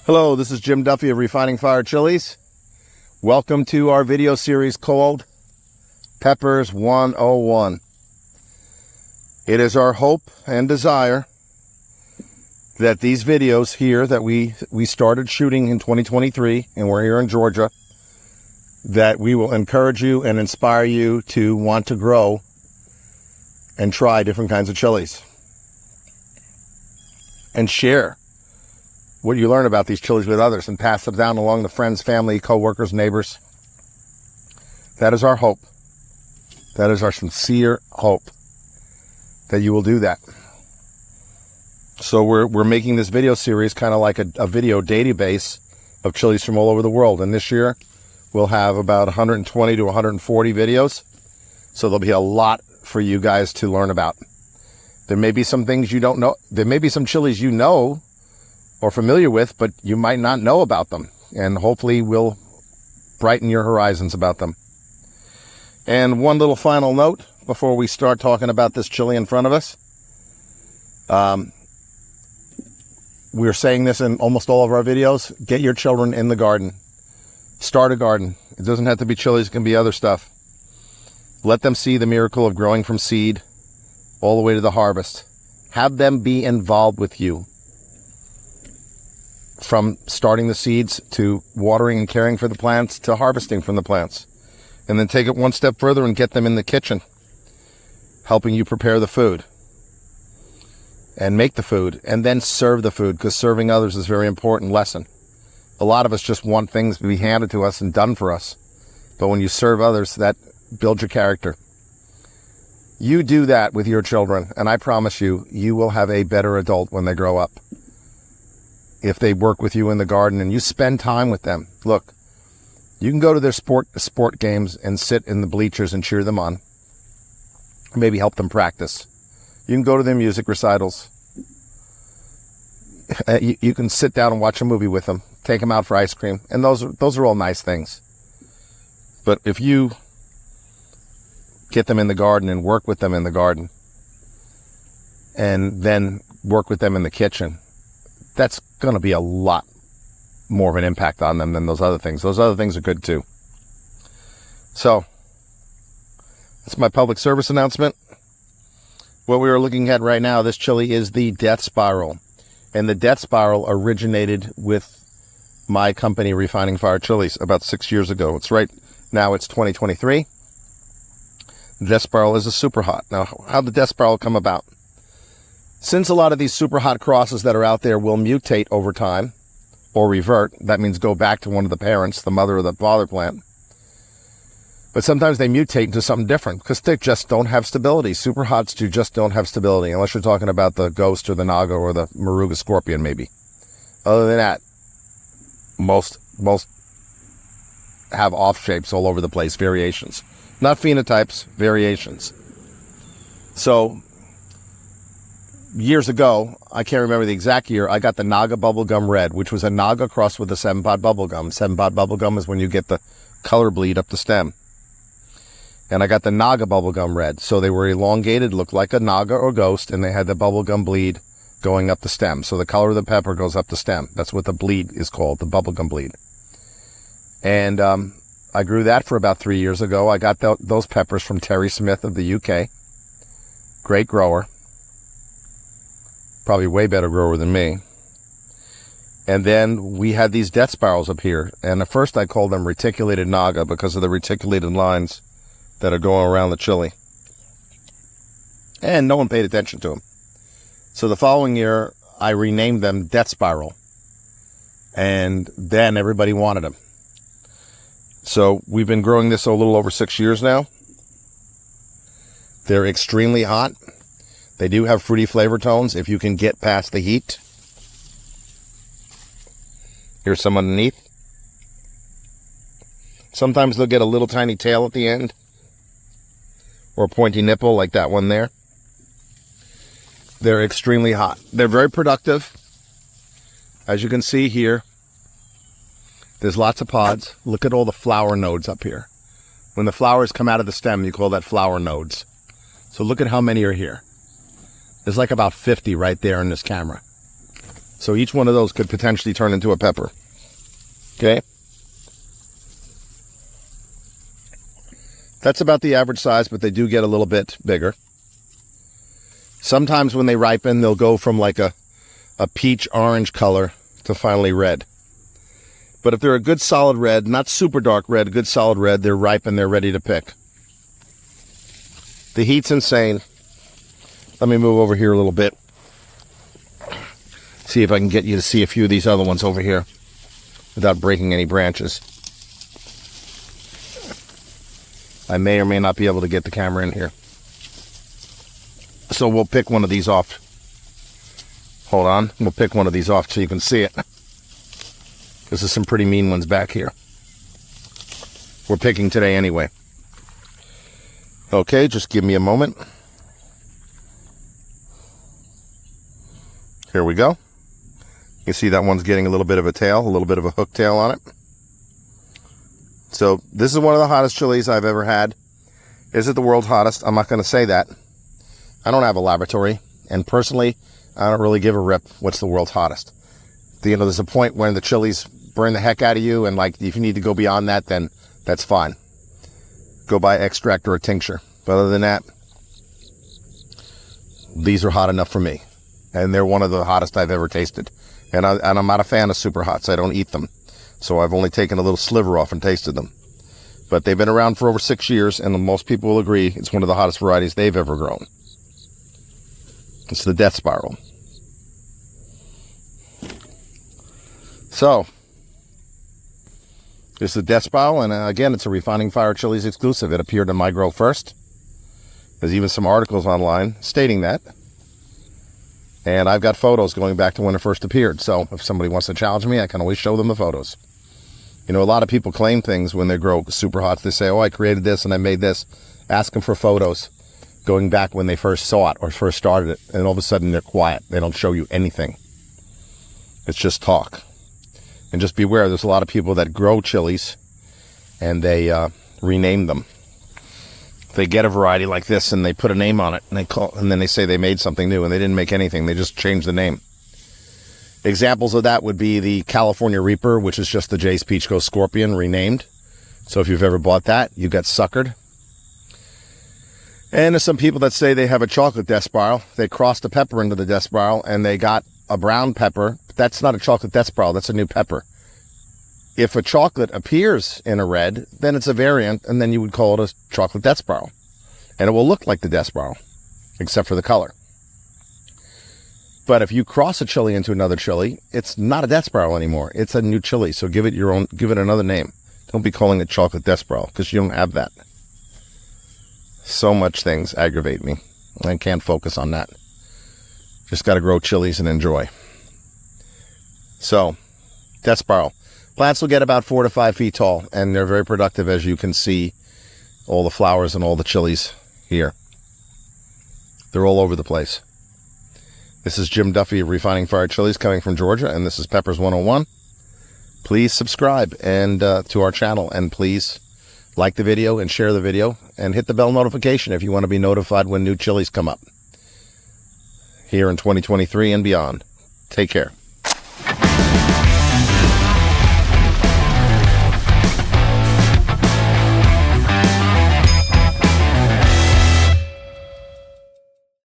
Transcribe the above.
Hello, this is Jim Duffy of Refining Fire Chiles. Welcome to our video series called Peppers 101. It is our hope and desire that these videos here that we started shooting in 2023, and we're here in Georgia, that we will encourage you and inspire you to want to grow and try different kinds of chilies and share what you learn about these chilies with others and pass it down along to friends, family, co-workers, neighbors. That is our hope. That is our sincere hope that you will do that. So we're making this video series kind of like a video database of chilies from all over the world. And this year we'll have about 120 to 140 videos. So there'll be a lot for you guys to learn about. There may be some things you don't know. There may be some chilies you know or familiar with, but you might not know about them. And hopefully we'll brighten your horizons about them. And one little final note before we start talking about this chili in front of us. We're saying this in almost all of our videos. Get your children in the garden. Start a garden. It doesn't have to be chilies. It can be other stuff. Let them see the miracle of growing from seed all the way to the harvest. Have them be involved with you. From starting the seeds to watering and caring for the plants to harvesting from the plants. And then take it one step further and get them in the kitchen, helping you prepare the food and make the food and then serve the food, because serving others is a very important lesson. A lot of us just want things to be handed to us and done for us. But when you serve others, that builds your character. You do that with your children, and I promise you, you will have a better adult when they grow up. If they work with you in the garden and you spend time with them. Look, you can go to their sport games and sit in the bleachers and cheer them on. Maybe help them practice. You can go to their music recitals. You can sit down and watch a movie with them. Take them out for ice cream. And those are all nice things. But if you get them in the garden and work with them in the garden and then work with them in the kitchen, that's going to be a lot more of an impact on them than those other things. Those other things are good too. So, that's my public service announcement. What we are looking at right now, this chili is the Death Spiral. And the Death Spiral originated with my company, Refining Fire Chiles, about 6 years ago. It's right now, it's 2023. The Death Spiral is a super hot. Now, how did the Death Spiral come about? Since a lot of these super hot crosses that are out there will mutate over time or revert, that means go back to one of the parents, the mother or the father plant. But sometimes they mutate into something different because they just don't have stability. Super hots just don't have stability, unless you're talking about the ghost or the naga or the Moruga scorpion maybe. Other than that, most have off shapes all over the place, variations. Not phenotypes, variations. So, years ago, I can't remember the exact year, I got the Naga Bubblegum Red, which was a Naga crossed with a 7-pot bubblegum. 7-pot bubblegum is when you get the color bleed up the stem. And I got the Naga Bubblegum Red. So they were elongated, looked like a Naga or ghost, and they had the bubblegum bleed going up the stem. So the color of the pepper goes up the stem. That's what the bleed is called, the bubblegum bleed. And I grew that for about 3 years ago. I got those peppers from Terry Smith of the UK. Great grower. Probably way better grower than me. And then we had these death spirals up here. And at first I called them reticulated naga because of the reticulated lines that are going around the chili. And no one paid attention to them. So the following year, I renamed them Death Spiral. And then everybody wanted them. So we've been growing this a little over 6 years now. They're extremely hot. They do have fruity flavor tones if you can get past the heat. Here's some underneath. Sometimes they'll get a little tiny tail at the end. Or a pointy nipple like that one there. They're extremely hot. They're very productive. As you can see here, there's lots of pods. Look at all the flower nodes up here. When the flowers come out of the stem, you call that flower nodes. So look at how many are here. There's like about 50 right there in this camera. So each one of those could potentially turn into a pepper. Okay? That's about the average size, but they do get a little bit bigger. Sometimes when they ripen, they'll go from like a peach-orange color to finally red. But if they're a good solid red, not super dark red, good solid red, they're ripe and they're ready to pick. The heat's insane. Let me move over here a little bit. See if I can get you to see a few of these other ones over here without breaking any branches. I may or may not be able to get the camera in here. So we'll pick one of these off. Hold on. We'll pick one of these off so you can see it. This is some pretty mean ones back here. We're picking today anyway. Okay, just give me a moment. Here we go. You see that one's getting a little bit of a tail, a little bit of a hook tail on it. So this is one of the hottest chilies I've ever had. Is it the world's hottest? I'm not going to say that. I don't have a laboratory, and personally, I don't really give a rip what's the world's hottest. There's a point when the chilies burn the heck out of you, and like if you need to go beyond that, then that's fine. Go buy extract or a tincture. But other than that, these are hot enough for me, and they're one of the hottest I've ever tasted. And I'm not a fan of super hots. I don't eat them, so I've only taken a little sliver off and tasted them. But they've been around for over 6 years, and most people will agree it's one of the hottest varieties they've ever grown. It's the Death Spiral. So, this is the Death Spiral, and again, it's a Refining Fire Chilies exclusive. It appeared in my grow first. There's even some articles online stating that. And I've got photos going back to when it first appeared. So, if somebody wants to challenge me, I can always show them the photos. A lot of people claim things when they grow super hot. They say, oh, I created this and I made this. Ask them for photos going back when they first saw it or first started it. And all of a sudden, they're quiet. They don't show you anything. It's just talk. And just beware, there's a lot of people that grow chilies and they rename them. They get a variety like this and they put a name on it and then they say they made something new and they didn't make anything. They just changed the name. Examples of that would be the California Reaper, which is just the Jay's Peach Ghost Scorpion renamed. So if you've ever bought that, you got suckered. And there's some people that say they have a chocolate Death Spiral. They crossed a pepper into the Death Spiral and they got a brown pepper. That's not a chocolate Death Spiral. That's a new pepper. If a chocolate appears in a red, then it's a variant, and then you would call it a chocolate Death Spiral. And it will look like the Death Spiral, except for the color. But if you cross a chili into another chili, it's not a Death Spiral anymore. It's a new chili, so give it another name. Don't be calling it chocolate Death Spiral, because you don't have that. So much things aggravate me. I can't focus on that. Just got to grow chilies and enjoy. So, Death Spiral. Plants will get about 4 to 5 feet tall, and they're very productive, as you can see all the flowers and all the chilies here. They're all over the place. This is Jim Duffy of Refining Fire Chilies coming from Georgia, and this is Peppers 101. Please subscribe and to our channel, and please like the video and share the video, and hit the bell notification if you want to be notified when new chilies come up here in 2023 and beyond. Take care.